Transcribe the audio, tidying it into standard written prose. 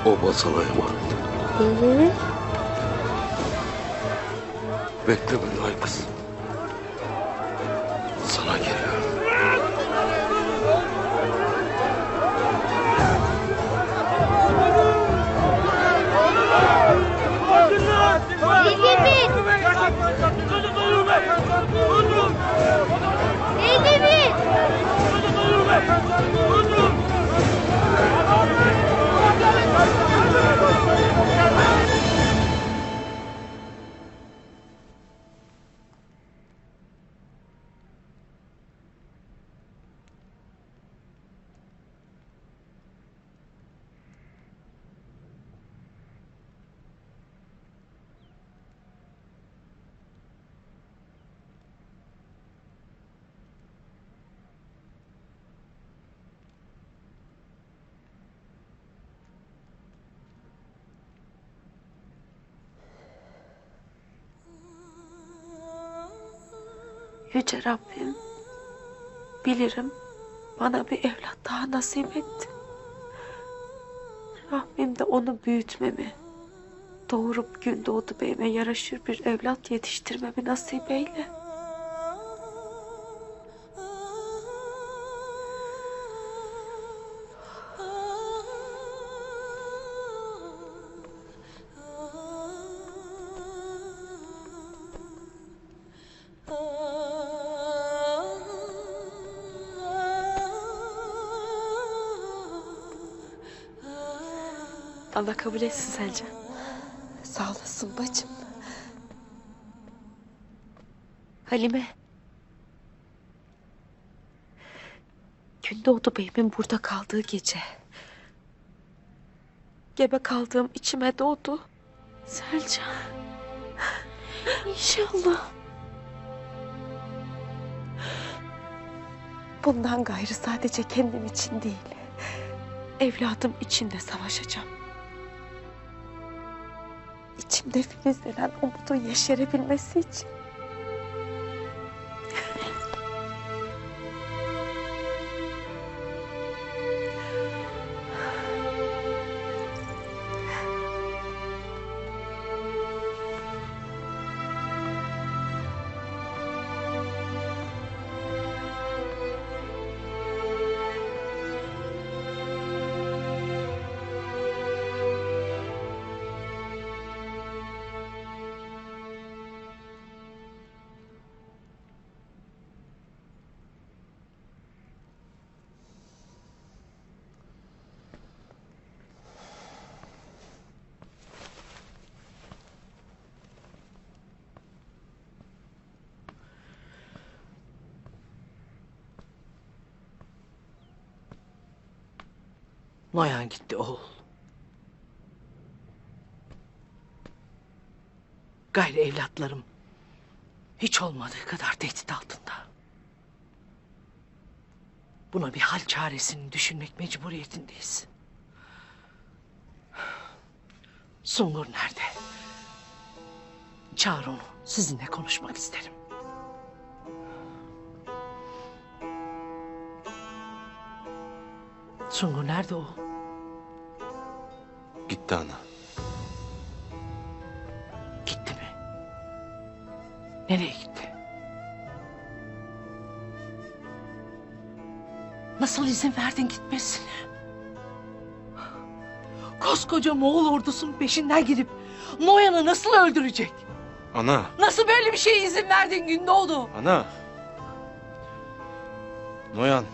O sana emanet. Hı. Bekle beni ay kız. Sana geliyorum. Yüce Rabbim, bilirim bana bir evlat daha nasip etti. Rabbim de onu büyütmemi, doğurup Gündoğdu Bey'ime yaraşır bir evlat yetiştirmemi nasip eyle. Allah kabul etsin Selcan. Sağ olasın bacım. Halime. Gündoğdu Bey'imin burada kaldığı gece. Gebe kaldığım içime doğdu. Selcan. İnşallah. Bundan gayrı sadece kendim için değil, evladım için de savaşacağım. İçimde filizlenen umudun yeşerebilmesi için. Noyan gitti oğul. Gayrı evlatlarım hiç olmadığı kadar tehdit altında. Buna bir hal çaresini düşünmek mecburiyetindeyiz. Sungur nerede? Çağır onu, sizinle konuşmak isterim. Sungur nerede o? Gitti ana. Gitti mi? Nereye gitti? Nasıl izin verdin gitmesine? Koskoca Moğol ordusunun peşinden gidip Noyan'ı nasıl öldürecek? Ana. Nasıl böyle bir şeye izin verdin Gündoğdu? Ana. Noyan